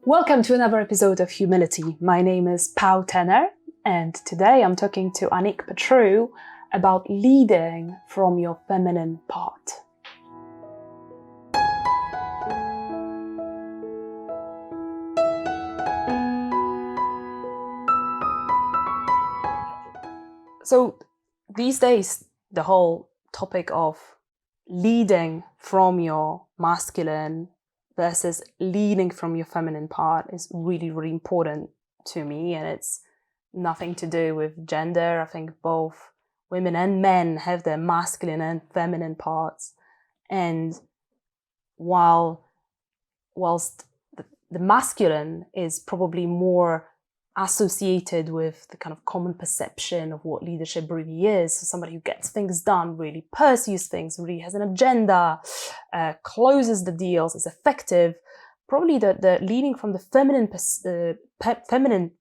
Welcome to another episode of Humility. My name is Paulina Tenner, and today I'm talking to Annik Petrou about leading from your feminine part. So these days, the whole topic of leading from your masculine versus leading from your feminine part is really, really important to me. And it's nothing to do with gender. I think both women and men have their masculine and feminine parts. And whilst the masculine is probably more associated with the kind of common perception of what leadership really is. So somebody who gets things done, really pursues things, really has an agenda, closes the deals, is effective. Probably the leading from the feminine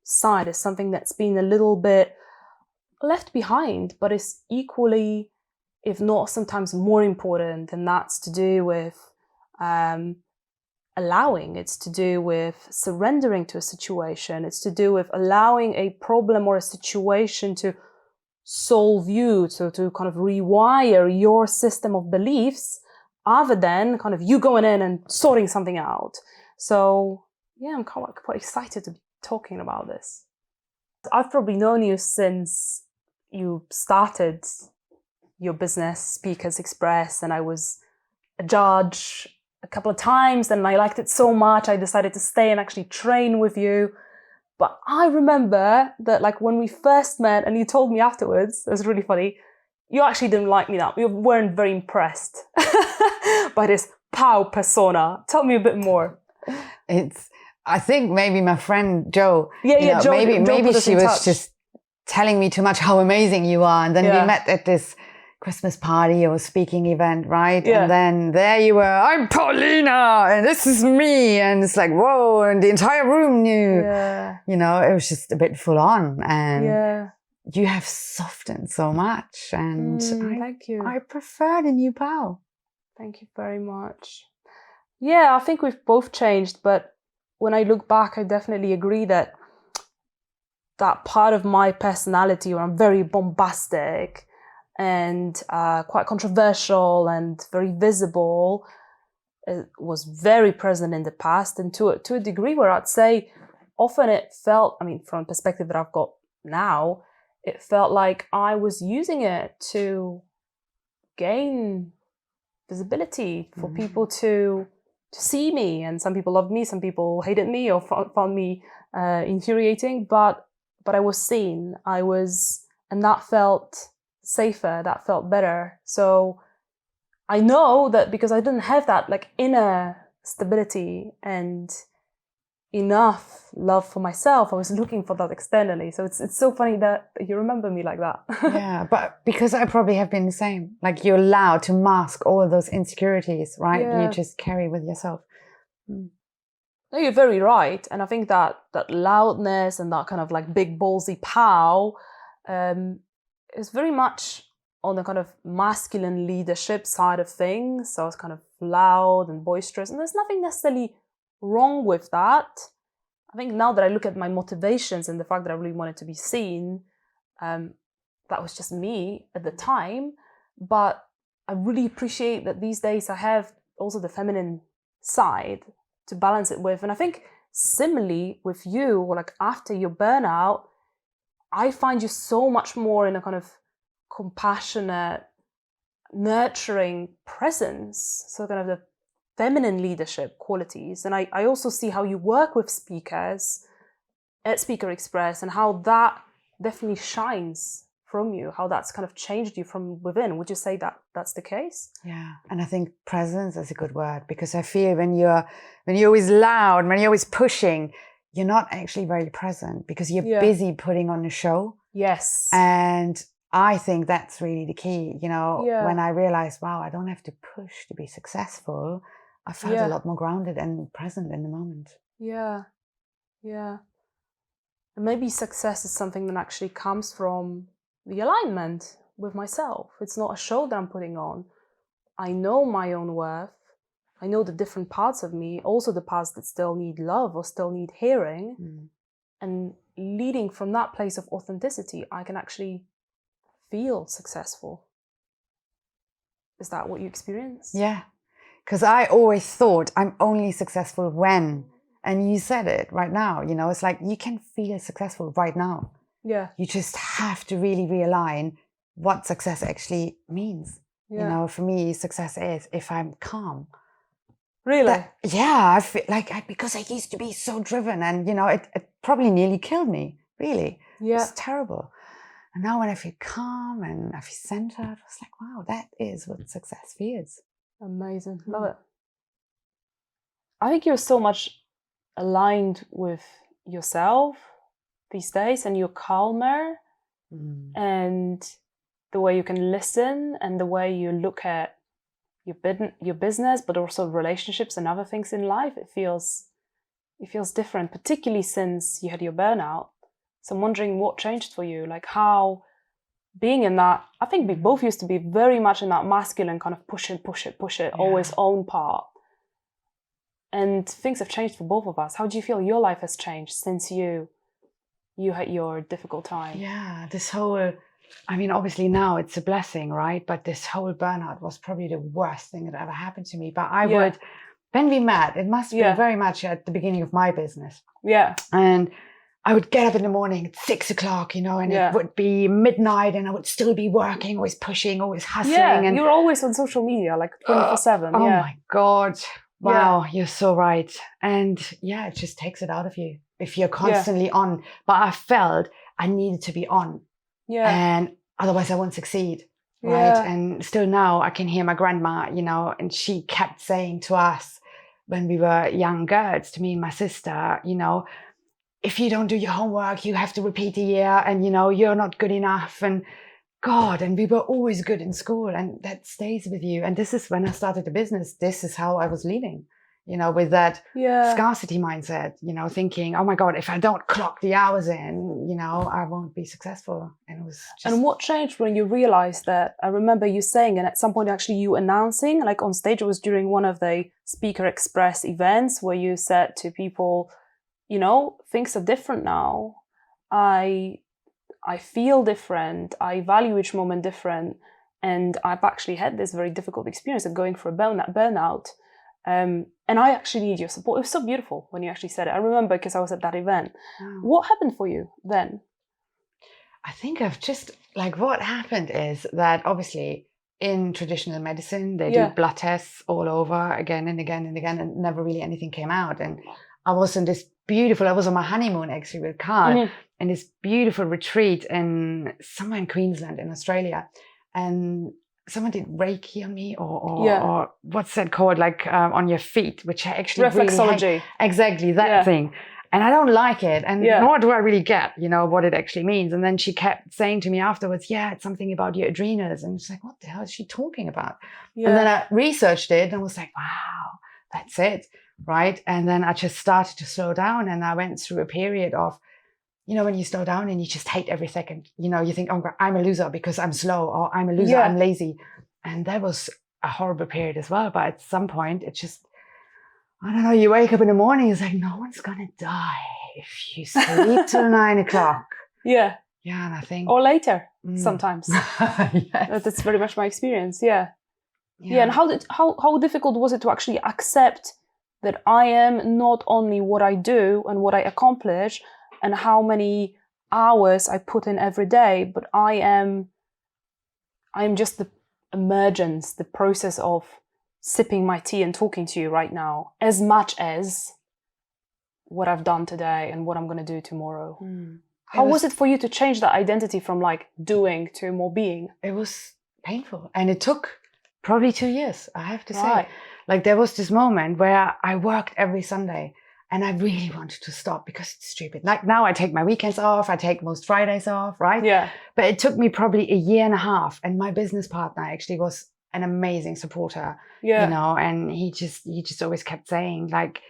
side is something that's been a little bit left behind, but is equally, if not sometimes more important. And that's to do with allowing, it's to do with surrendering to a situation, it's to do with allowing a problem or a situation to solve you, to kind of rewire your system of beliefs other than kind of you going in and sorting something out. So yeah, I'm quite excited to be talking about this. I've probably known you since you started your business, Speakers Express, and I was a judge a couple of times and I liked it so much I decided to stay and actually train with you. But I remember that like when we first met and you told me afterwards, it was really funny, you actually didn't like me that. You weren't very impressed by this Pau persona. Tell me a bit more. I think maybe my friend Jo, Jo, maybe she was just telling me too much how amazing you are. And then we met at this Christmas party or speaking event, right? Yeah. And then there you were, I'm Paulina and this is me. And it's like, whoa, and the entire room knew. Yeah. You know, it was just a bit full on. And you have softened so much. And thank you. I prefer the new Pau. Thank you very much. Yeah, I think we've both changed. But when I look back, I definitely agree that part of my personality where I'm very bombastic and quite controversial and very visible, was very present in the past, and to a degree where I'd say often it felt, I mean, from a perspective that I've got now, it felt like I was using it to gain visibility for people to see me. And some people loved me, some people hated me or found me infuriating, but I was seen. And that felt safer, that felt better. So I know that because I didn't have that like inner stability and enough love for myself, I was looking for that externally. So it's so funny that you remember me like that. Yeah, but because I probably have been the same. Like you're allowed to mask all of those insecurities, right? Yeah. You just carry with yourself. No, you're very right. And I think that loudness and that kind of like big ballsy pow is very much on the kind of masculine leadership side of things. So it's kind of loud and boisterous. And there's nothing necessarily wrong with that. I think now that I look at my motivations and the fact that I really wanted to be seen, that was just me at the time. But I really appreciate that these days I have also the feminine side to balance it with. And I think similarly with you, or like after your burnout, I find you so much more in a kind of compassionate, nurturing presence. So kind of the feminine leadership qualities. And I also see how you work with speakers at Speaker Express and how that definitely shines from you, how that's kind of changed you from within. Would you say that that's the case? Yeah, and I think presence is a good word, because I feel when you're always loud, when you're always pushing, you're not actually very present because you're busy putting on a show. Yes. And I think that's really the key. You know, when I realized, wow, I don't have to push to be successful, I felt a lot more grounded and present in the moment. Yeah. Yeah. And maybe success is something that actually comes from the alignment with myself. It's not a show that I'm putting on. I know my own worth. I know the different parts of me, also the parts that still need love or still need hearing. And leading from that place of authenticity, I can actually feel successful. Is that what you experience? Yeah. Because I always thought I'm only successful when, and you said it right now, you know, it's like you can feel successful right now. Yeah. You just have to really realign what success actually means. Yeah. You know, for me, success is if I'm calm. Really? I feel like because I used to be so driven, and, you know, it probably nearly killed me, really. Yeah. It's terrible. And now when I feel calm and I feel centered, it's like, wow, that is what success feels. Amazing. Love it. I think you're so much aligned with yourself these days, and you're calmer, and the way you can listen and the way you look at your business, but also relationships and other things in life, it feels different, particularly since you had your burnout. So I'm wondering what changed for you, like how being in that, I think we both used to be very much in that masculine kind of push it, always own part. And things have changed for both of us. How do you feel your life has changed since you had your difficult time? Yeah, this whole, I mean, obviously now it's a blessing, right? But this whole burnout was probably the worst thing that ever happened to me. But I would, when we met, it must be very much at the beginning of my business. Yeah. And I would get up in the morning at 6 o'clock, you know, and it would be midnight and I would still be working, always pushing, always hustling. Yeah, and you were always on social media, like 24/7. Oh my God. Wow, you're so right. And yeah, it just takes it out of you if you're constantly on. But I felt I needed to be on. Yeah. And otherwise I won't succeed. Right. Yeah. And still now I can hear my grandma, you know, and she kept saying to us when we were young girls, to me and my sister, you know, if you don't do your homework, you have to repeat a year, and, you know, you're not good enough. And God, and we were always good in school, and that stays with you. And this is when I started the business. This is how I was leading, you know, with that scarcity mindset, you know, thinking, oh my God, if I don't clock the hours in, you know, I won't be successful. And it was just... And what changed when you realized that? I remember you saying, and at some point actually you announcing, like on stage, it was during one of the Speaker Express events where you said to people, you know, things are different now. I feel different. I value each moment different. And I've actually had this very difficult experience of going through a burnout. And I actually need your support. It was so beautiful when you actually said it. I remember because I was at that event. Wow. What happened for you then? I think I've just, like, what happened is that obviously in traditional medicine, they do blood tests all over again and again and again, and never really anything came out. And I was on my honeymoon actually with Carl, in this beautiful retreat somewhere in Queensland in Australia. And someone did Reiki on me or what's that called? Like on your feet, which I actually reflexology. Really exactly, that thing. And I don't like it. And nor do I really get, you know, what it actually means. And then she kept saying to me afterwards, it's something about your adrenals. And it's like, what the hell is she talking about? Yeah. And then I researched it and was like, wow, that's it. Right. And then I just started to slow down, and I went through a period of, you know, when you slow down and you just hate every second, you know, you think, oh, I'm a loser because I'm slow, or I'm a loser, I'm lazy. And that was a horrible period as well. But at some point it just, I don't know, you wake up in the morning, it's like, no one's going to die if you sleep till 9 o'clock. Yeah. Yeah. And I think. Or later sometimes. Yes. That's very much my experience. Yeah. And how difficult was it to actually accept that I am not only what I do and what I accomplish and how many hours I put in every day, but I am just the emergence, the process of sipping my tea and talking to you right now, as much as what I've done today and what I'm going to do tomorrow. How was it for you to change that identity from like doing to more being? It was painful, and it took probably 2 years, I have to say. Like there was this moment where I worked every Sunday and I really wanted to stop because it's stupid. Like now I take my weekends off, I take most Fridays off, right? Yeah. But it took me probably a year and a half, and my business partner actually was an amazing supporter, you know, and he just always kept saying, like,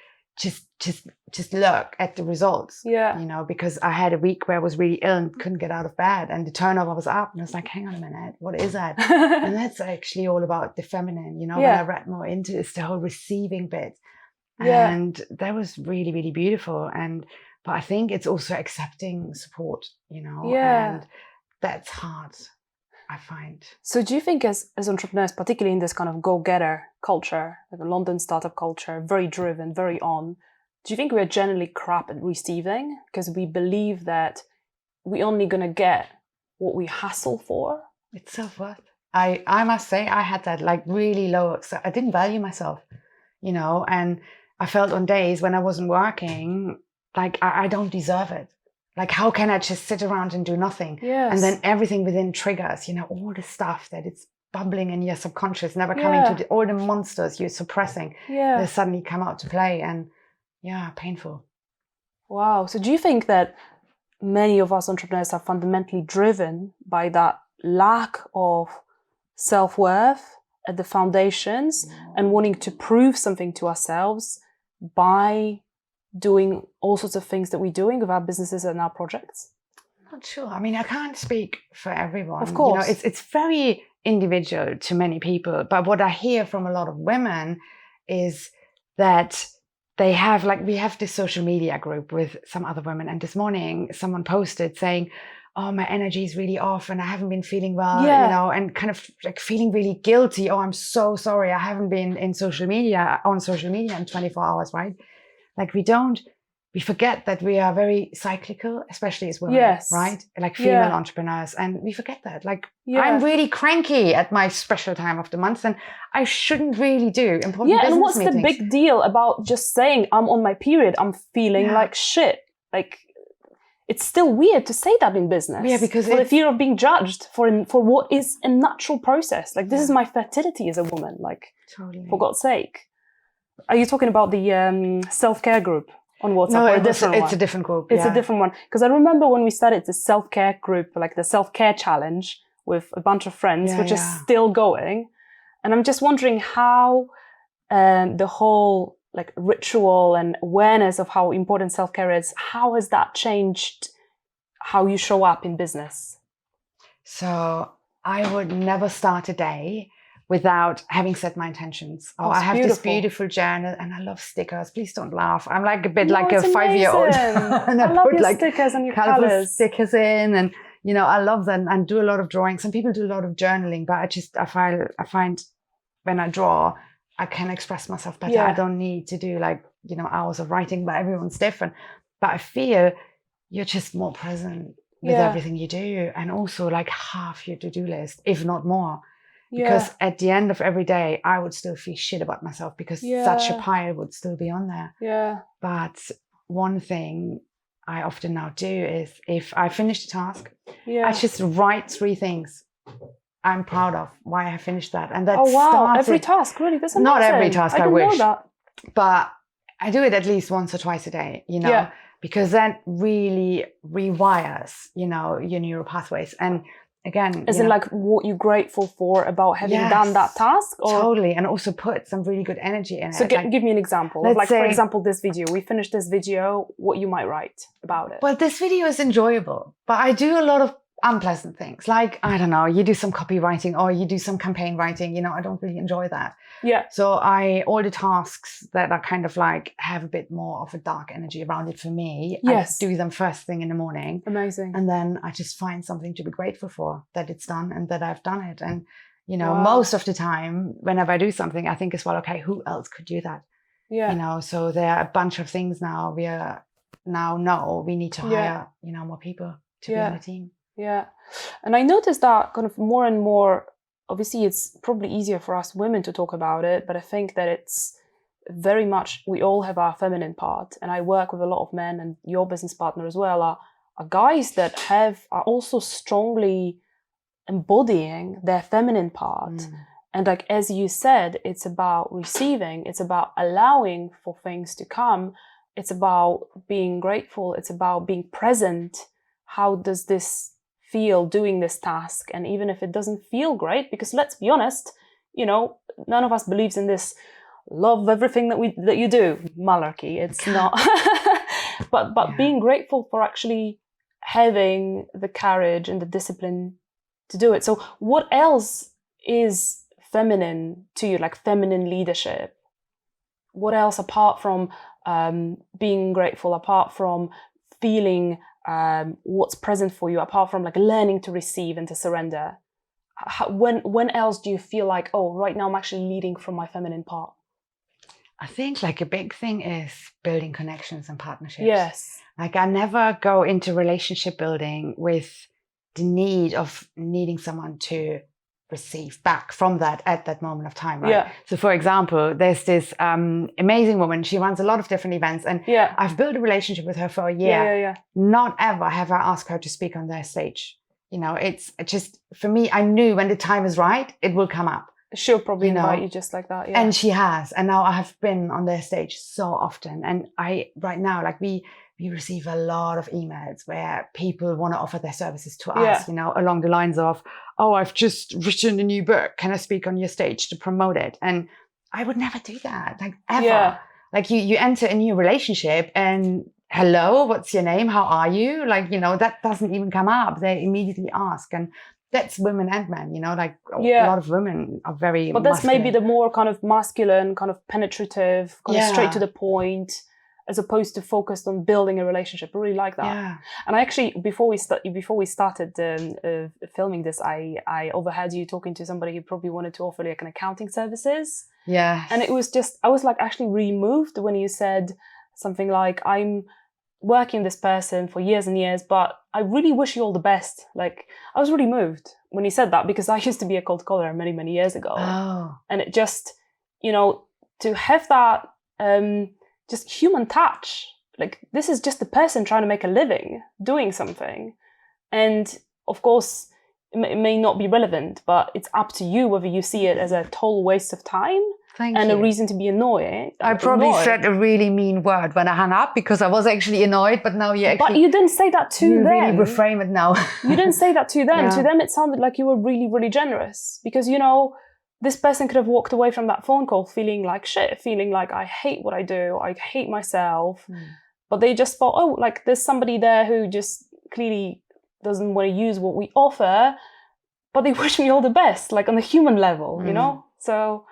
just look at the results. Yeah. You know, because I had a week where I was really ill and couldn't get out of bed, and the turnover was up, and I was like, hang on a minute, what is that? And that's actually all about the feminine. You know, when I read more into it's the whole receiving bit, and that was really, really beautiful. But I think it's also accepting support. You know, and that's hard, I find. So do you think as entrepreneurs, particularly in this kind of go-getter culture, like a London startup culture, very driven, very on, do you think we are generally crap at receiving because we believe that we're only going to get what we hustle for? It's self-worth. I must say I had that like really low, so I didn't value myself, you know, and I felt on days when I wasn't working, like I don't deserve it. Like, how can I just sit around and do nothing? Yes. And then everything within triggers, you know, all the stuff that it's bubbling in your subconscious, never coming to all the monsters you're suppressing. They suddenly come out to play, and painful. Wow. So do you think that many of us entrepreneurs are fundamentally driven by that lack of self-worth at the foundations and wanting to prove something to ourselves by doing all sorts of things that we're doing with our businesses and our projects? Not sure. I mean, I can't speak for everyone. Of course. You know, it's very individual to many people. But what I hear from a lot of women is that they have, like, we have this social media group with some other women. And this morning, someone posted saying, oh, my energy is really off and I haven't been feeling well, you know, and kind of like feeling really guilty. Oh, I'm so sorry. I haven't been on social media in 24 hours, right? Like we forget that we are very cyclical, especially as women, right? Like female entrepreneurs. And we forget that. Like, I'm really cranky at my special time of the month, and I shouldn't really do important business and what's meetings. the big deal about just saying, I'm on my period, I'm feeling like shit? Like, it's still weird to say that in business. Yeah, because for the fear of being judged for what is a natural process. Like, this is my fertility as a woman. Like, for God's sake. Are you talking about the self-care group on WhatsApp? No, or it's a different group. It's a different one. Because I remember when we started the self-care group, like the self-care challenge with a bunch of friends, which is still going. And I'm just wondering how the whole like ritual and awareness of how important self-care is, how has that changed how you show up in business? So I would never start a day without having set my intentions. I have this beautiful journal, and I love stickers. Please don't laugh. I'm like a bit like a 5-year-old. And I love put your like stickers and your colorful colors. stickers in, and you know, I love them and do a lot of drawing. Some people do a lot of journaling, but I find when I draw, I can express myself better. I don't need to do like, you know, hours of writing, but everyone's different. But I feel you're just more present with everything you do, and also like half your to-do list, if not more. Because at the end of every day, I would still feel shit about myself because such a pile would still be on there. Yeah. But one thing I often now do is if I finish the task, I just write 3 things I'm proud of, why I finished that. And that's every task, really? That's amazing. Not every task, I wish. Know that. But I do it at least once or twice a day, you know, because that really rewires, you know, your neural pathways. And again, as in like what you're grateful for about having done that task? Or? Totally. And also put some really good energy in it. So give me an example. Like, for example, this video. We finished this video, what you might write about it. Well, this video is enjoyable, but I do a lot of unpleasant things. Like, I don't know, you do some copywriting or you do some campaign writing, you know, I don't really enjoy that. Yeah. So all the tasks that are kind of like have a bit more of a dark energy around it for me, I do them first thing in the morning. Amazing. And then I just find something to be grateful for, that it's done and that I've done it. And, you know, most of the time, whenever I do something, I think as well, okay, who else could do that? Yeah. You know, so there are a bunch of things now we need to hire, you know, more people to be on the team. Yeah. And I noticed that kind of more and more, obviously it's probably easier for us women to talk about it, but I think that it's very much, we all have our feminine part. And I work with a lot of men, and your business partner as well are guys that are also strongly embodying their feminine part. And like, as you said, it's about receiving, it's about allowing for things to come. It's about being grateful. It's about being present. How does this feel doing this task? And even if it doesn't feel great, because let's be honest, you know, none of us believes in this love everything that you do. Malarkey. It's not. but being grateful for actually having the courage and the discipline to do it. So what else is feminine to you, like feminine leadership? What else apart from being grateful, apart from feeling what's present for you, apart from like learning to receive and to surrender? When else do you feel like, oh, right now I'm actually leading from my feminine part? I think like a big thing is building connections and partnerships. Yes. Like I never go into relationship building with the need of needing someone to receive back from that at that moment of time, right? Yeah. So for example, there's this amazing woman. She runs a lot of different events, and I've built a relationship with her for a year. Yeah. Not ever have I asked her to speak on their stage. You know, it's just, for me, I knew when the time is right, it will come up. She'll probably invite you just like that. Yeah. And she has. And now I have been on their stage so often. And right now, like we receive a lot of emails where people want to offer their services to us, you know, along the lines of, oh, I've just written a new book. Can I speak on your stage to promote it? And I would never do that, like ever. Yeah. Like you enter a new relationship and hello, what's your name? How are you? Like, you know, that doesn't even come up. They immediately ask. And that's women and men, you know, like a lot of women are very But that's maybe the more kind of masculine, kind of penetrative, kind of straight to the point, as opposed to focused on building a relationship. I really like that. Yeah. And I actually, before we started filming this, I overheard you talking to somebody who probably wanted to offer like an accounting services. Yeah. And it was just, I was like actually really moved when you said something like, I'm working with this person for years and years, but I really wish you all the best. Like, I was really moved when you said that, because I used to be a cold caller many, many years ago. Oh. And it just, you know, to have that just human touch, like this is just a person trying to make a living, doing something. And of course, it may not be relevant, but it's up to you whether you see it as a total waste of time and a reason to be annoyed. I probably said a really mean word when I hung up, because I was actually annoyed, but now But you didn't say that to them. Really reframe it now. You didn't say that to them. Yeah. To them, it sounded like you were really, really generous, because, you know, this person could have walked away from that phone call feeling like shit, feeling like I hate what I do, I hate myself. But they just thought, oh, like there's somebody there who just clearly doesn't want to use what we offer, but they wish me all the best, like on the human level, you know? So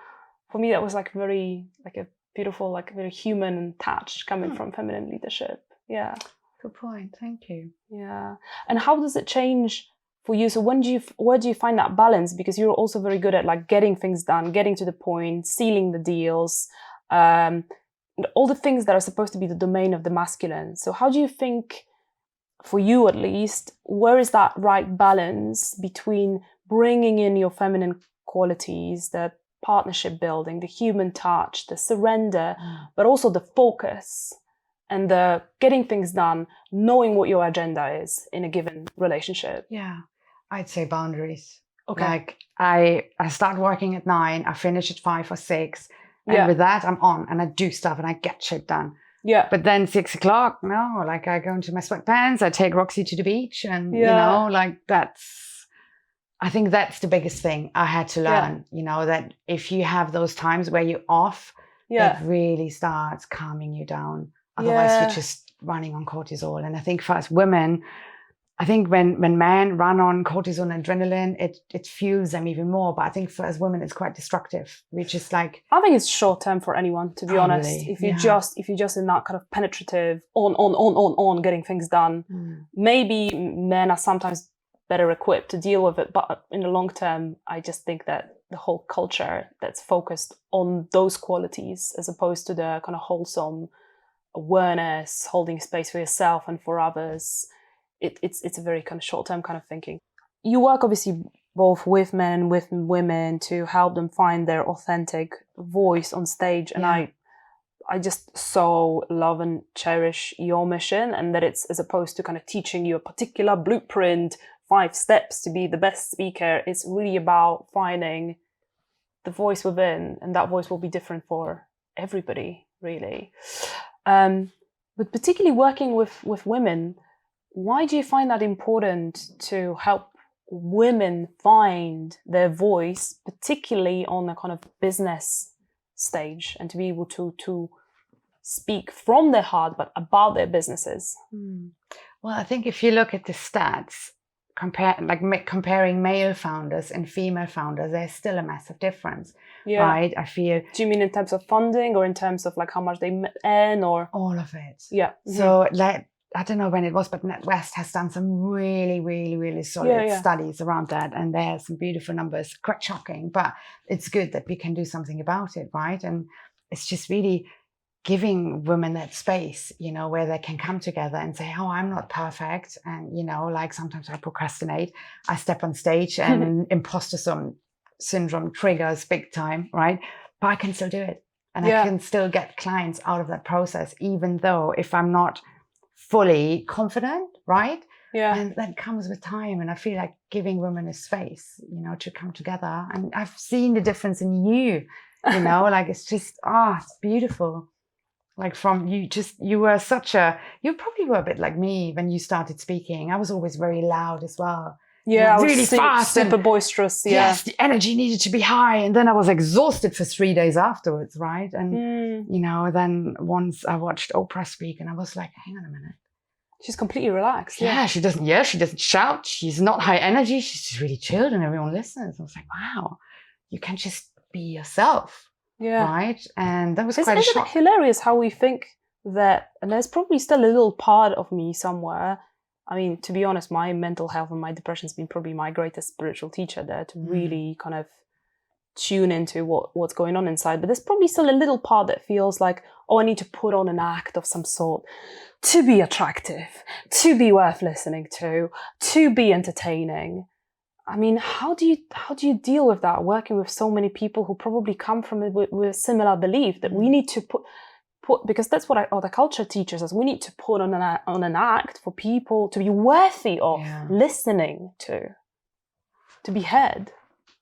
for me, that was like very, like a beautiful, like very human touch coming from feminine leadership. Yeah. Good point. Thank you. Yeah. And how does it change for you? So where do you find that balance? Because you're also very good at like getting things done, getting to the point, sealing the deals, all the things that are supposed to be the domain of the masculine. So how do you think, for you at least, where is that right balance between bringing in your feminine qualities, the partnership building, the human touch, the surrender, but also the focus and the getting things done, knowing what your agenda is in a given relationship? Yeah, I'd say boundaries. Okay. Like I start working at 9, I finish at 5 or 6. And with that, I'm on and I do stuff and I get shit done. Yeah. But then 6 o'clock, no, like I go into my sweatpants, I take Roxy to the beach, and, you know, like I think that's the biggest thing I had to learn, you know, that if you have those times where you're off, it really starts calming you down. Otherwise, you're just running on cortisol. And I think for us women, I think when men run on cortisol and adrenaline, it fuels them even more. But I think for us women, it's quite destructive. We just like, I think it's short term for anyone, to be honest. If you're just in that kind of penetrative on getting things done, maybe men are sometimes better equipped to deal with it. But in the long term, I just think that the whole culture that's focused on those qualities, as opposed to the kind of wholesome awareness, holding space for yourself and for others, it's a very kind of short-term kind of thinking. You work obviously both with men and with women to help them find their authentic voice on stage. And I just so love and cherish your mission, and that it's, as opposed to kind of teaching you a particular blueprint, 5 steps to be the best speaker, it's really about finding the voice within, and that voice will be different for everybody, really. But particularly working with women, why do you find that important to help women find their voice, particularly on the kind of business stage and to be able to speak from their heart, but about their businesses? Well, I think if you look at the stats, comparing male founders and female founders, there's still a massive difference, right? I feel. Do you mean in terms of funding or in terms of like how much they earn or? All of it. Yeah. So like, I don't know when it was, but NatWest has done some really, really, really solid studies around that. And there's some beautiful numbers, quite shocking, but it's good that we can do something about it, right? And it's just really giving women that space, you know, where they can come together and say, oh, I'm not perfect. And, you know, like sometimes I procrastinate, I step on stage and imposter syndrome triggers big time, right? But I can still do it. And I can still get clients out of that process, even though if I'm not fully confident, right? Yeah. And that comes with time. And I feel like giving women a space, you know, to come together. And I've seen the difference in you, you know, like it's just, it's beautiful. Like you probably were a bit like me when you started speaking. I was always very loud as well. Yeah, I was really fast, super boisterous. Yeah. Yes, the energy needed to be high. And then I was exhausted for 3 days afterwards, right? And, you know, then once I watched Oprah speak and I was like, hang on a minute. She's completely relaxed. Yeah, she doesn't shout. She's not high energy. She's just really chilled and everyone listens. I was like, wow, you can just be yourself. Yeah. Right. And that was quite a shock. Isn't it hilarious how we think that, and there's probably still a little part of me somewhere. I mean, to be honest, my mental health and my depression has been probably my greatest spiritual teacher there to really kind of tune into what's going on inside. But there's probably still a little part that feels like, oh, I need to put on an act of some sort to be attractive, to be worth listening to be entertaining. I mean, how do you deal with that, working with so many people who probably come from it with similar belief that we need to put because that's what the culture teaches us. We need to put on an act for people to be worthy of listening to be heard.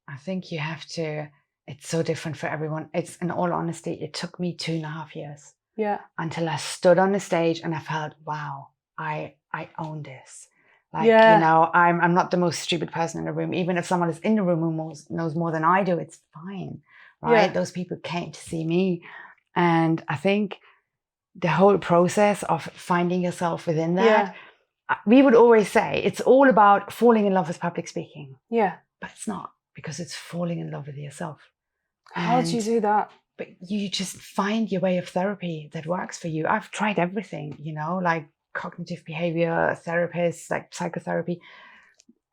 I think you have to. It's so different for everyone. It's, in all honesty, it took me 2.5 years. Yeah. Until I stood on the stage and I felt, wow, I own this. Like, you know, I'm not the most stupid person in the room. Even if someone is in the room who knows more than I do, it's fine, right? Yeah. Those people came to see me. And I think the whole process of finding yourself within that, we would always say it's all about falling in love with public speaking. Yeah. But it's not, because it's falling in love with yourself. How do you do that? But you just find your way of therapy that works for you. I've tried everything, you know, like cognitive behavior therapists, like psychotherapy,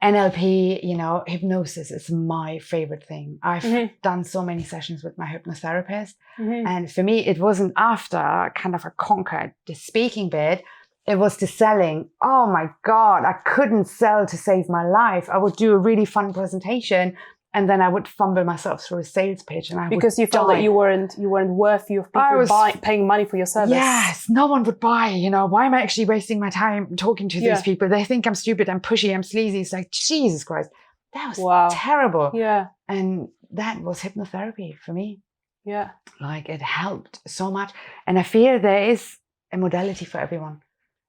NLP, you know, hypnosis is my favorite thing. I've done so many sessions with my hypnotherapist. And for me, it wasn't after kind of I conquered the speaking bit. It was the selling. Oh my God, I couldn't sell to save my life. I would do a really fun presentation and then I would fumble myself through a sales pitch, and because you felt that you weren't worthy of people paying money for your service. Yes, no one would buy. You know, why am I actually wasting my time talking to these people? They think I'm stupid, I'm pushy, I'm sleazy. It's like, Jesus Christ, that was terrible. Yeah, and that was hypnotherapy for me. Yeah, like it helped so much, and I feel there is a modality for everyone.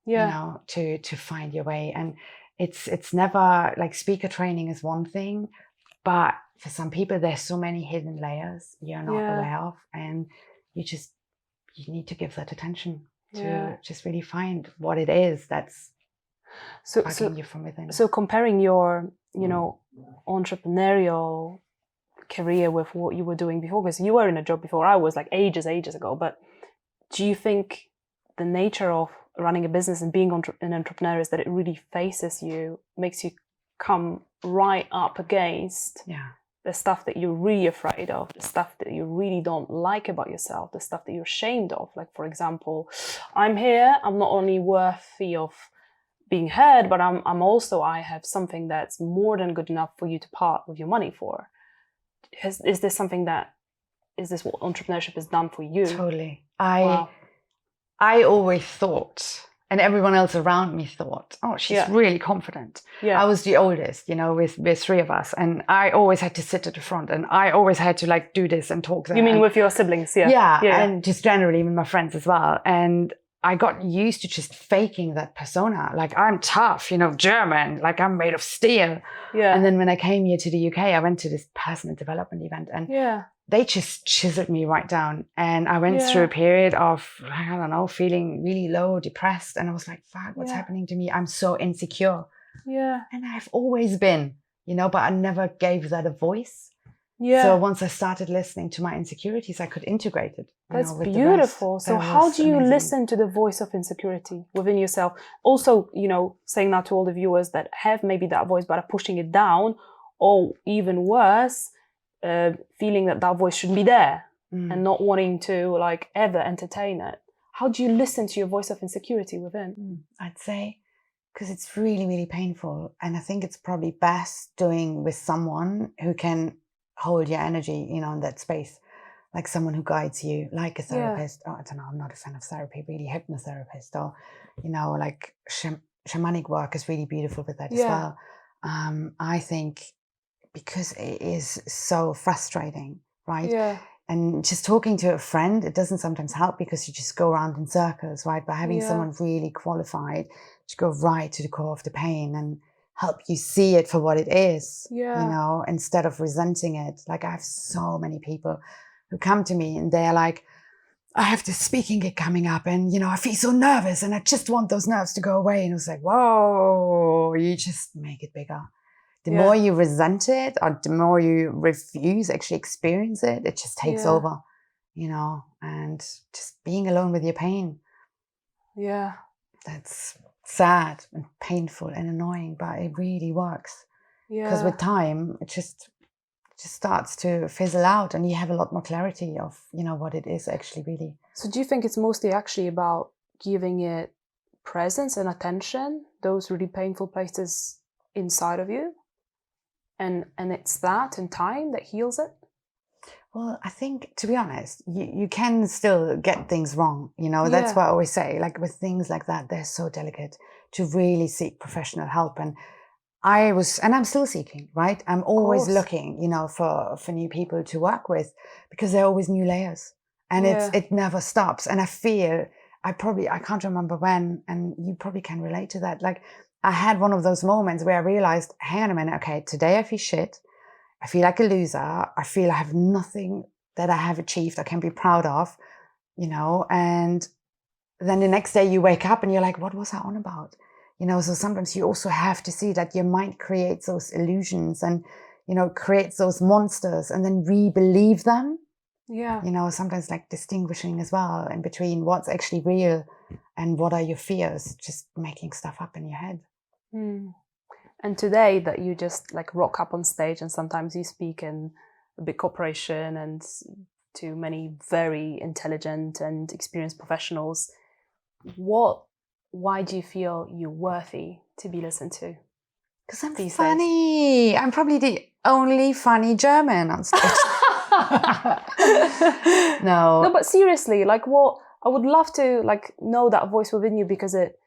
Yeah, you know, to find your way, and it's never like speaker training is one thing. But for some people, there's so many hidden layers you're not aware of, and you need to give that attention to just really find what it is that's bugging you from within. So comparing your, you know, entrepreneurial career with what you were doing before, because you were in a job before I was, like ages ago. But do you think the nature of running a business and being an entrepreneur is that it really faces you, makes you come right up against the stuff that you're really afraid of, the stuff that you really don't like about yourself, the stuff that you're ashamed of? Like, for example, I'm here, I'm not only worthy of being heard, but I'm also, I have something that's more than good enough for you to part with your money for. Is this what entrepreneurship has done for you? Totally. I always thought, and everyone else around me thought, oh, she's really confident. Yeah. I was the oldest, you know, with 3 of us. And I always had to sit at the front, and I always had to like do this and talk there. You mean with your siblings? Yeah. And just generally with my friends as well. And I got used to just faking that persona. Like, I'm tough, you know, German, like I'm made of steel. Yeah. And then when I came here to the UK, I went to this personal development event, and they just chiseled me right down. And I went through a period of, I don't know, feeling really low, depressed. And I was like, fuck, what's happening to me? I'm so insecure. Yeah. And I've always been, but I never gave that a voice. Yeah. So once I started listening to my insecurities, I could integrate it. That's beautiful. So how do you listen to the voice of insecurity within yourself? Also, saying that to all the viewers that have maybe that voice but are pushing it down, or even worse, feeling that voice shouldn't be there and not wanting to ever entertain it. How do you listen to your voice of insecurity within? I'd say, because it's really, really painful. And I think it's probably best doing with someone who can hold your energy, in that space, like someone who guides you, like a therapist. I don't know, I'm not a fan of therapy, really hypnotherapist, or, like shamanic work is really beautiful with that as well. I think because it is so frustrating, right? Yeah. And just talking to a friend, it doesn't sometimes help because you just go around in circles, right? But having someone really qualified to go right to the core of the pain and help you see it for what it is, instead of resenting it. Like I have so many people who come to me and they're like, I have this speaking gig coming up and, I feel so nervous and I just want those nerves to go away. And I was like, whoa, you just make it bigger. The more you resent it or the more you refuse actually experience it, it just takes over, and just being alone with your pain. Yeah. That's sad and painful and annoying, but it really works. Because with time, it just starts to fizzle out and you have a lot more clarity of, what it is actually really. So do you think it's mostly actually about giving it presence and attention, those really painful places inside of you? And it's that in time that heals it? Well, I think, to be honest, you can still get things wrong. That's what I always say. Like with things like that, they're so delicate to really seek professional help. And I'm still seeking, right? I'm always looking, for new people to work with because there are always new layers and it never stops. And I feel, I can't remember when, and you probably can relate to that. Like I had one of those moments where I realized, hang on a minute, okay, today I feel shit. I feel like a loser. I feel I have nothing that I have achieved I can be proud of, and then the next day you wake up and you're like, what was I on about? So sometimes you also have to see that your mind creates those illusions and, creates those monsters and then re-believe them. Yeah. Sometimes like distinguishing as well in between what's actually real and what are your fears, just making stuff up in your head. And today that you just rock up on stage and sometimes you speak in a big corporation and to many very intelligent and experienced professionals, why do you feel you're worthy to be listened to? Because I'm funny. Days? I'm probably the only funny German on stage. No, but seriously, what I would love to know that voice within you, because it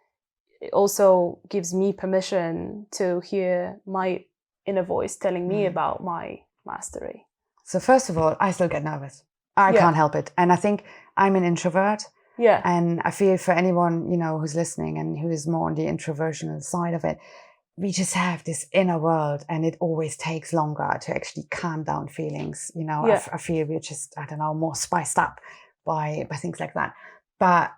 also gives me permission to hear my inner voice telling me about my mastery. So first of all, I still get nervous. I can't help it. And I think I'm an introvert. Yeah. And I feel for anyone, who's listening and who is more on the introversional side of it, we just have this inner world and it always takes longer to actually calm down feelings. I feel we're just, more spiced up by things like that. But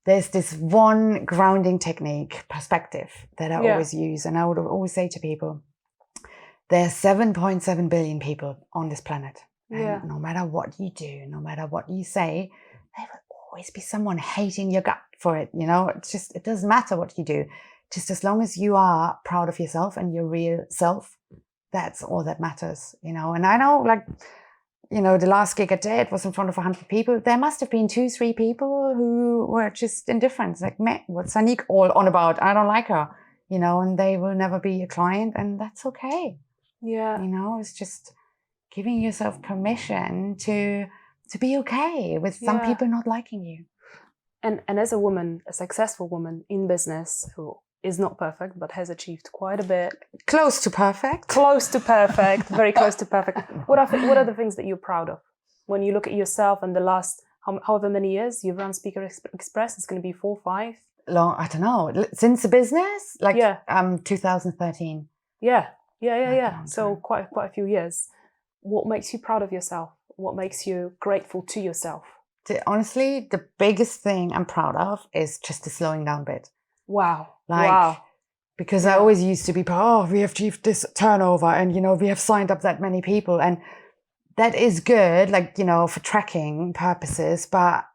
there's this one grounding technique, perspective, that I always use. And I would always say to people, there's 7.7 billion people on this planet. And no matter what you do, no matter what you say, there will always be someone hating your gut for it. It doesn't matter what you do. Just as long as you are proud of yourself and your real self, that's all that matters, And I know, the last gig I did was in front of 100 people. There must have been 2-3 people who were just indifferent. Like, man, what's Annik all on about? I don't like her, and they will never be a client, and that's okay. Yeah. It's just giving yourself permission to be okay with some people not liking you. And as a woman, a successful woman in business who is not perfect, but has achieved quite a bit. Close to perfect. Very close to perfect. What are the things that you're proud of? When you look at yourself and the last however many years you've run Speaker Express, it's going to be 4 or 5? Long, I don't know. Since the business? 2013. Yeah. So quite a few years. What makes you proud of yourself? what makes you grateful to yourself? Honestly, the biggest thing I'm proud of is just the slowing down bit. Wow. Like, wow. Because I always used to be, we have achieved this turnover and, we have signed up that many people. And that is good, like, for tracking purposes. But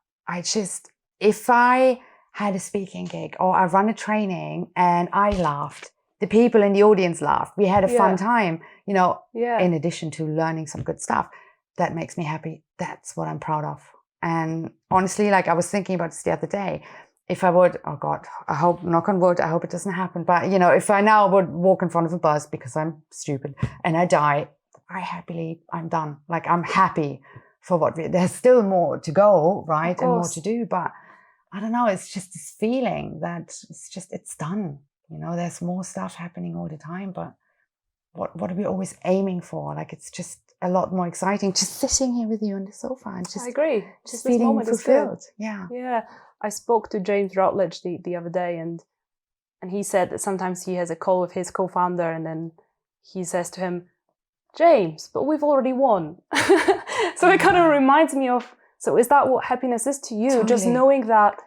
if I had a speaking gig or I run a training and I laughed, the people in the audience laughed, we had a fun time, in addition to learning some good stuff, that makes me happy. That's what I'm proud of. And honestly, like I was thinking about this the other day, if I would, oh God, I hope, knock on wood, I hope it doesn't happen. But, if I now would walk in front of a bus because I'm stupid and I die, I'm done. Like I'm happy for there's still more to go, right? And more to do. But I don't know, it's just this feeling that it's done. There's more stuff happening all the time. But what are we always aiming for? Like it's just a lot more exciting just sitting here with you on the sofa and just, I agree. Just feeling fulfilled. Yeah. I spoke to James Routledge the other day and he said that sometimes he has a call with his co-founder and then he says to him, James, but we've already won. So it kind of reminds me of, so is that what happiness is to you? Totally. Just knowing that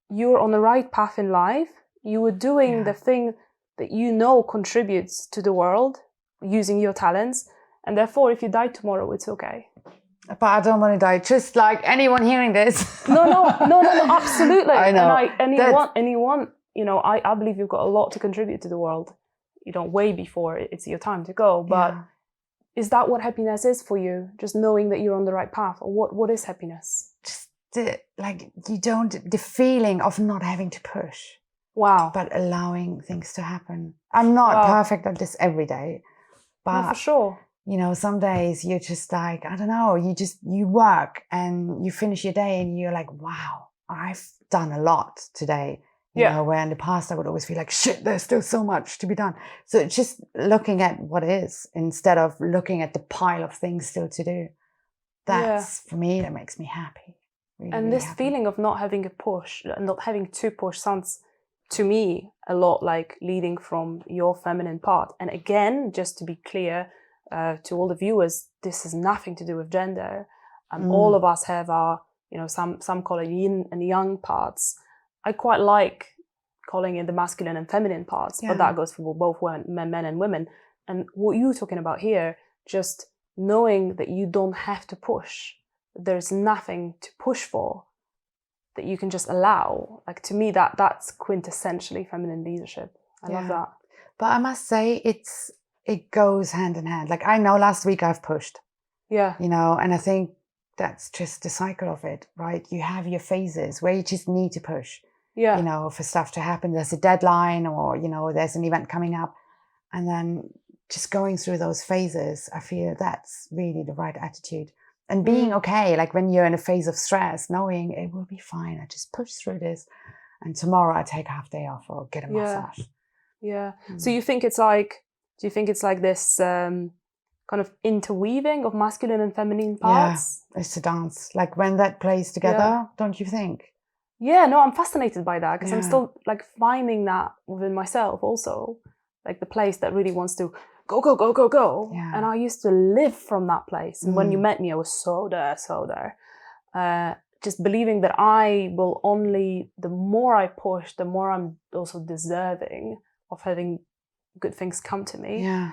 you're on the right path in life, you were doing the thing that contributes to the world using your talents. And therefore, if you die tomorrow, it's okay. But I don't want to die. Just like anyone hearing this. No, absolutely. I know. And anyone, I believe you've got a lot to contribute to the world. Way before it's your time to go. But is that what happiness is for you? Just knowing that you're on the right path? Or what is happiness? Just the feeling of not having to push. Wow. But allowing things to happen. I'm not perfect at this every day. But no, for sure. Some days you're just like, I don't know, you work and you finish your day and you're like, wow, I've done a lot today. Where in the past I would always feel like, shit, there's still so much to be done. So it's just looking at what is instead of looking at the pile of things still to do. That's, for me, that makes me happy. Really, and really this happy. feeling of not having to push sounds to me a lot like leading from your feminine part. And again, just to be clear, to all the viewers, this has nothing to do with gender. All of us have our, some call it yin and yang parts. I quite like calling it the masculine and feminine parts, but that goes for both men and women. And what you're talking about here, just knowing that you don't have to push, that there's nothing to push for, that you can just allow. Like to me, that's quintessentially feminine leadership. I love that. But I must say, it goes hand in hand. Like I know last week I've pushed. Yeah. And I think that's just the cycle of it, right? You have your phases where you just need to push. Yeah. For stuff to happen. There's a deadline or, there's an event coming up. And then just going through those phases, I feel that's really the right attitude. And being okay, like when you're in a phase of stress, knowing it will be fine. I just push through this. And tomorrow I take a half day off or get a massage. Yeah. So do you think it's like this kind of interweaving of masculine and feminine parts? Yeah, it's a dance. Like when that plays together, don't you think? Yeah, no, I'm fascinated by that because I'm still like finding that within myself also, like the place that really wants to go, go, go, go, go. Yeah. And I used to live from that place. And when you met me, I was so there. Just believing that I will the more I push, the more I'm also deserving of having good things come to me. Yeah.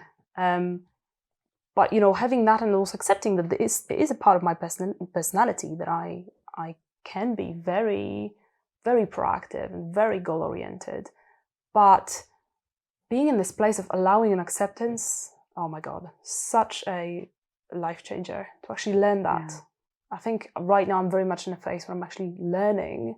But, having that and also accepting that it is a part of my personality that I can be very, very proactive and very goal-oriented. But being in this place of allowing and acceptance, oh my God, such a life changer to actually learn that. Yeah. I think right now I'm very much in a phase where I'm actually learning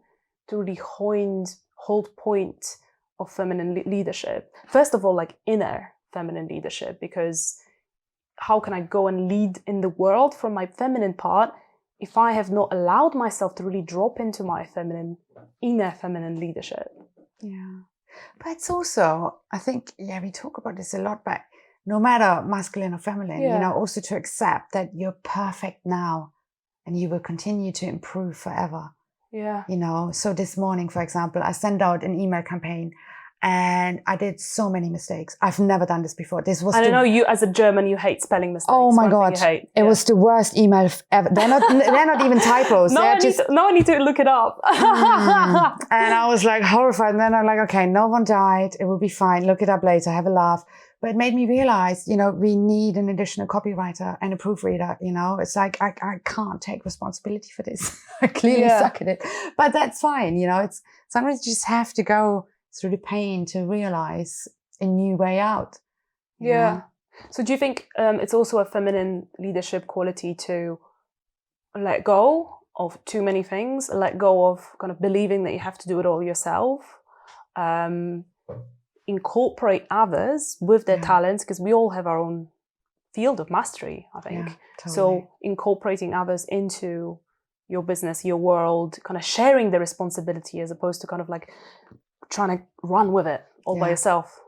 to really hold point of feminine leadership. First of all, like inner feminine leadership, because how can I go and lead in the world from my feminine part if I have not allowed myself to really drop into my inner feminine leadership? Yeah. But it's also, I think, we talk about this a lot, but no matter masculine or feminine, also to accept that you're perfect now and you will continue to improve forever. Yeah. So this morning, for example, I sent out an email campaign And I did so many mistakes. I've never done this before. This was. I know you, as a German, you hate spelling mistakes. Oh my God. It was the worst email ever. They're not even typos. Now I need to look it up. And I was like horrified. And then I'm like, okay, no one died. It will be fine. Look it up later. Have a laugh. But it made me realize, we need an additional copywriter and a proofreader. It's like, I can't take responsibility for this. I clearly suck at it. But that's fine. It's sometimes you just have to go through the pain to realize a new way out. Yeah. So do you think it's also a feminine leadership quality to let go of too many things, let go of kind of believing that you have to do it all yourself, incorporate others with their talents, because we all have our own field of mastery, I think. Yeah, totally. So incorporating others into your business, your world, kind of sharing the responsibility as opposed to kind of like trying to run with it all by yourself.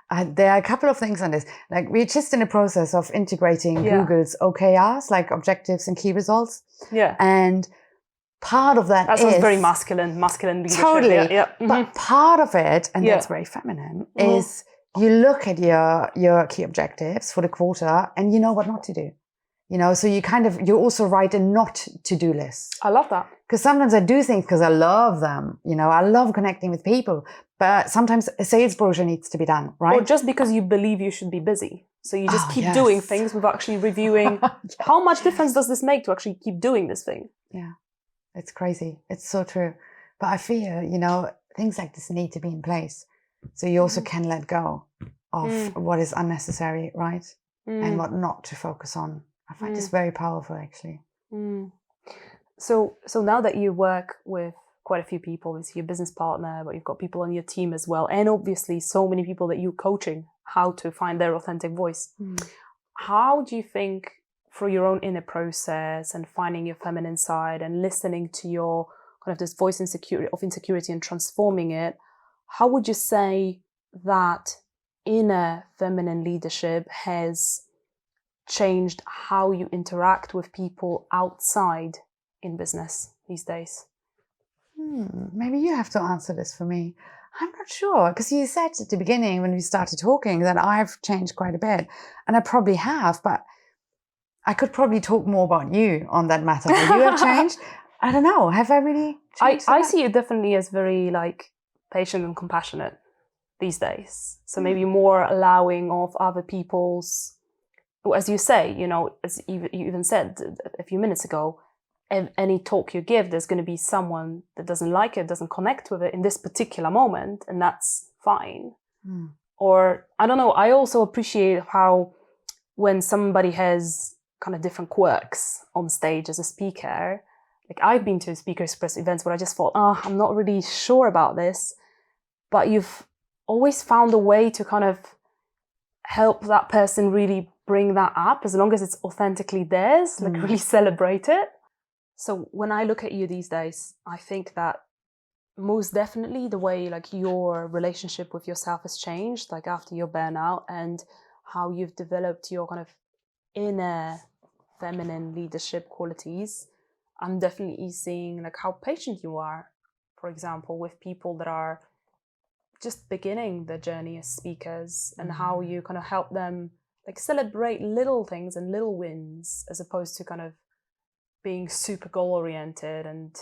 There are a couple of things on this. Like, we're just in the process of integrating Google's OKRs, like objectives and key results. Yeah. And part of that sounds very masculine leadership. Totally. Yeah. Mm-hmm. But part of it, and that's very feminine, is you look at your key objectives for the quarter and you know what not to do. So you also write a not to do list. I love that. Because sometimes I do things because I love them. I love connecting with people. But sometimes a sales brochure needs to be done, right? Or just because you believe you should be busy. So you just keep doing things without actually reviewing how much difference does this make to actually keep doing this thing. Yeah, it's crazy. It's so true. But I feel, things like this need to be in place. So you also can let go of what is unnecessary, right? And what not to focus on. I find this very powerful, actually. So now that you work with quite a few people, is your business partner, but you've got people on your team as well, and obviously so many people that you're coaching how to find their authentic voice. How do you think, through your own inner process and finding your feminine side and listening to your kind of this voice of insecurity and transforming it, how would you say that inner feminine leadership has changed how you interact with people outside in business these days? Maybe you have to answer this for me. I'm not sure, because you said at the beginning when we started talking that I've changed quite a bit, and I probably have, but I could probably talk more about you on that matter. How you have changed. I don't know. Have I really changed? I see you definitely as very patient and compassionate these days. So maybe more allowing of other people's, as you say, as you even said a few minutes ago, any talk you give, there's going to be someone that doesn't like it, doesn't connect with it in this particular moment, and that's fine. Or, I don't know, I also appreciate how when somebody has kind of different quirks on stage as a speaker, like I've been to Speaker Express events where I just thought, I'm not really sure about this, but you've always found a way to kind of help that person really bring that up, as long as it's authentically theirs, really celebrate it. So when I look at you these days, I think that most definitely the way your relationship with yourself has changed, after your burnout, and how you've developed your kind of inner feminine leadership qualities. I'm definitely seeing how patient you are, for example, with people that are just beginning their journey as speakers, and how you kind of help them celebrate little things and little wins, as opposed to kind of being super goal-oriented and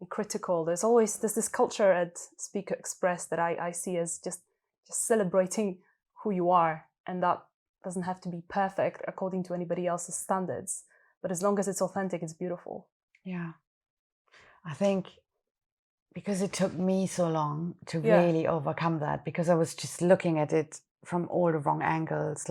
critical. There's this culture at Speaker Express that I see as just celebrating who you are, and that doesn't have to be perfect according to anybody else's standards. But as long as it's authentic, it's beautiful. Yeah. I think because it took me so long to really overcome that, because I was just looking at it from all the wrong angles.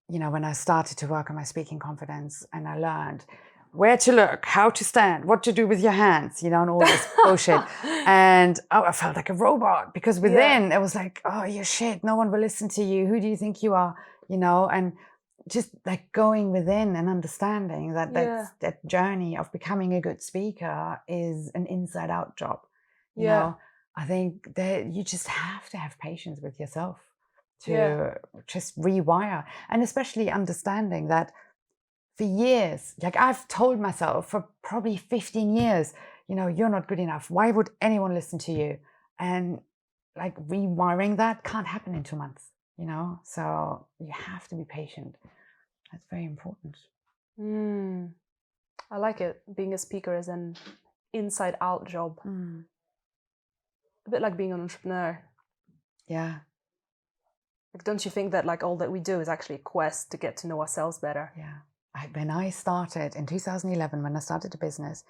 When I started to work on my speaking confidence, and I learned where to look, how to stand, what to do with your hands, and all this bullshit. And I felt like a robot, because within it was you're shit, no one will listen to you. Who do you think you are? And just going within and understanding that journey of becoming a good speaker is an inside out job. You know, I think that you just have to have patience with yourself to just rewire, and especially understanding that for years, I've told myself for probably 15 years, you're not good enough. Why would anyone listen to you? And like rewiring that can't happen in 2 months, you know? So you have to be patient. That's very important. I like it. Being a speaker is an inside out job. A bit like being an entrepreneur. Yeah. Like, don't you think that like all that we do is actually a quest to get to know ourselves better? Yeah. When I started in 2011, when I started a business,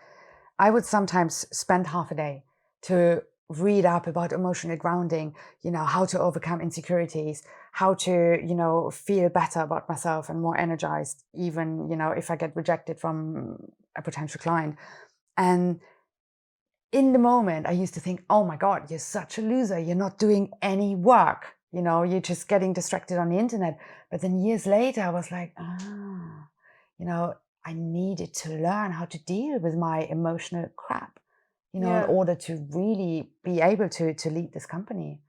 I would sometimes spend half a day to read up about emotional grounding, you know, how to overcome insecurities, how to, you know, feel better about myself and more energized, even, you know, if I get rejected from a potential client. And in the moment, I used to think, oh my God, you're such a loser. You're not doing any work. You know, you're just getting distracted on the internet. But then years later, I was like, you know, I needed to learn how to deal with my emotional crap, you know, in order to really be able to lead this company.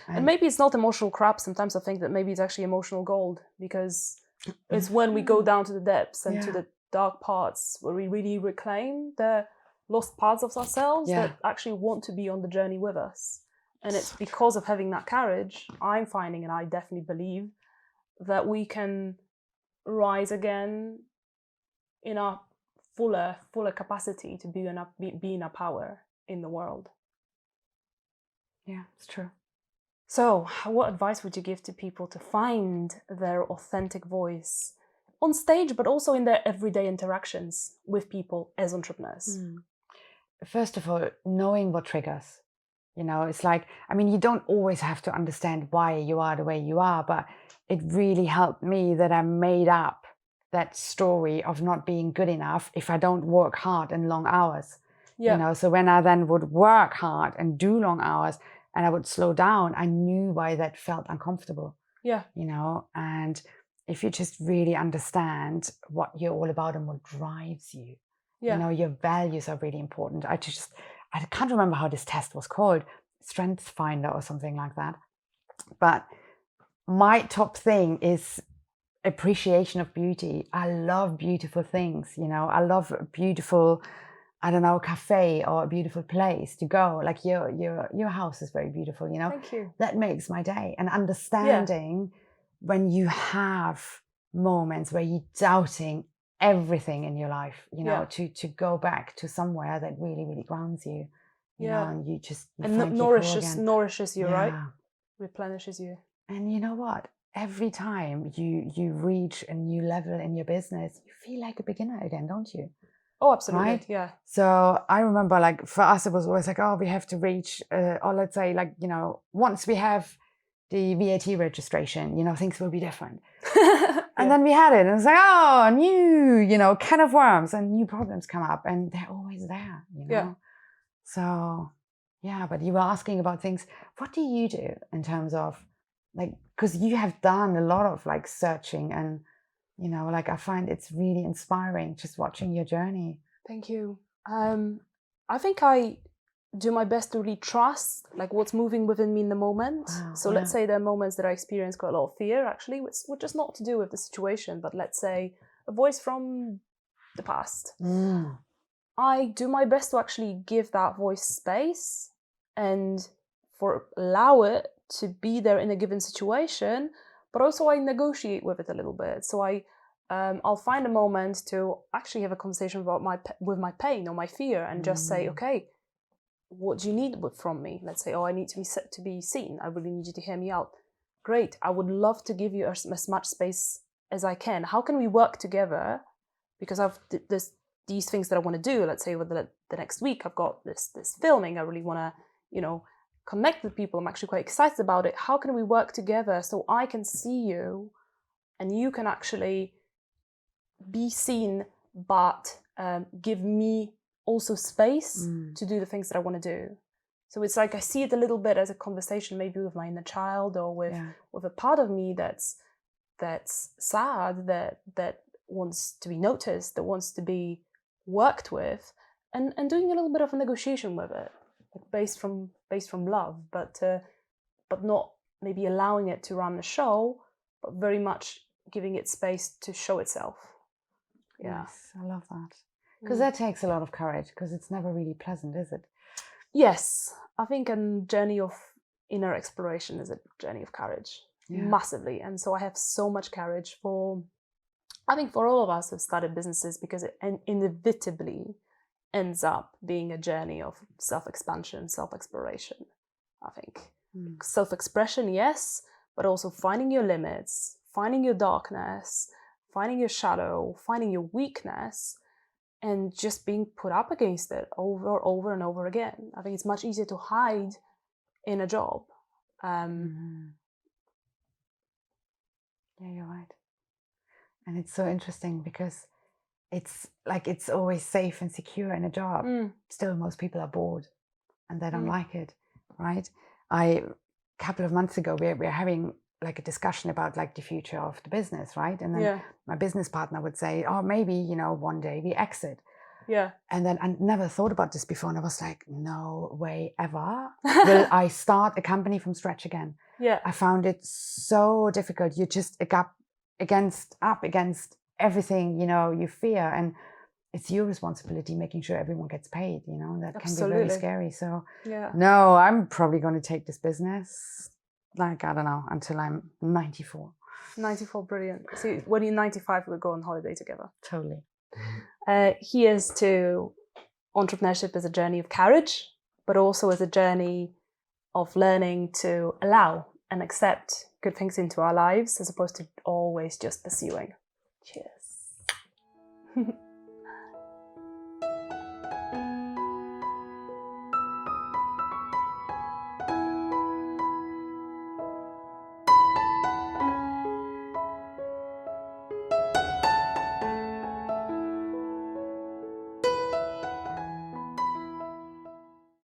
And maybe it's not emotional crap. Sometimes I think that maybe it's actually emotional gold, because it's when we go down to the depths and to the dark parts where we really reclaim the lost parts of ourselves that actually want to be on the journey with us. And it's because of having that courage, I'm finding, and I definitely believe, that we can rise again in our fuller capacity to be in our power in the world. Yeah, it's true. So, what advice would you give to people to find their authentic voice on stage, but also in their everyday interactions with people as entrepreneurs? First of all, knowing what triggers. You know, it's like, I mean, you don't always have to understand why you are the way you are, but it really helped me that I made up that story of not being good enough if I don't work hard and long hours. You know, so when I then would work hard and do long hours and I would slow down, I knew why that felt uncomfortable. You know, and if you just really understand what you're all about and what drives you, you know, your values are really important. I can't remember how this test was called, Strengths Finder or something like that. But my top thing is appreciation of beauty. I love beautiful things, you know. I love a beautiful, I don't know, cafe or a beautiful place to go. Like your house is very beautiful, you know. Thank you. That makes my day. And understanding when you have moments where you're doubting everything in your life, you know, to go back to somewhere that really, really grounds you, you know, and you nourishes you, right? Replenishes you. And you know what? Every time you reach a new level in your business, you feel like a beginner again, don't you? Oh, absolutely. Right? Yeah. So I remember, like, for us, it was always like, oh, we have to reach, or let's say, like, you know, once we have the VAT registration, you know, things will be different. And then we had it, and it's like, oh, new, you know, can of worms, and new problems come up, and they're always there, you know. So, but you were asking about things. What do you do in terms of, like, because you have done a lot of like searching, and you know, like, I find it's really inspiring just watching your journey. Thank you. I think I do my best to really trust like what's moving within me in the moment. So let's say there are moments that I experience quite a lot of fear, actually, which just not to do with the situation, but let's say a voice from the past. I do my best to actually give that voice space and allow it to be there in a given situation, but also I negotiate with it a little bit. So I'll find a moment to actually have a conversation about with my pain or my fear, and just say, okay, what do you need from me? Let's say, oh, I need to be seen. I really need you to hear me out. Great. I would love to give you as much space as I can. How can we work together? Because I've these things that I want to do. Let's say over the next week, I've got this filming. I really want to, you know, connect with people. I'm actually quite excited about it. How can we work together so I can see you and you can actually be seen, but give me also space to do the things that I want to do. So it's like I see it a little bit as a conversation, maybe with my inner child or with a part of me that's sad, that wants to be noticed, that wants to be worked with, and doing a little bit of a negotiation with it, like based from love, but not maybe allowing it to run the show, but very much giving it space to show itself. Yes, I love that. Because that takes a lot of courage, because it's never really pleasant, is it? Yes, I think a journey of inner exploration is a journey of courage, Yeah. massively. And so I have so much courage I think for all of us who've started businesses, because it inevitably ends up being a journey of self-expansion, self-exploration, I think. Self-expression, yes, but also finding your limits, finding your darkness, finding your shadow, finding your weakness, and just being put up against it over and over again. I think it's much easier to hide in a job. Yeah, you're right. And it's so interesting because it's like it's always safe and secure in a job. Still, most people are bored and they don't like it, right? A couple of months ago, we're having like a discussion about like the future of the business, right? And then my business partner would say, oh, maybe, you know, one day we exit. Yeah. And then I never thought about this before. And I was like, no way ever will I start a company from scratch again. Yeah. I found it so difficult. You just up against everything, you know, you fear. And it's your responsibility making sure everyone gets paid, you know, that can be very scary. So no, I'm probably going to take this business, like, I don't know, until I'm 94. 94, brilliant. So when you're 95, we'll go on holiday together. Totally. Here's to entrepreneurship as a journey of courage, but also as a journey of learning to allow and accept good things into our lives as opposed to always just pursuing. Cheers.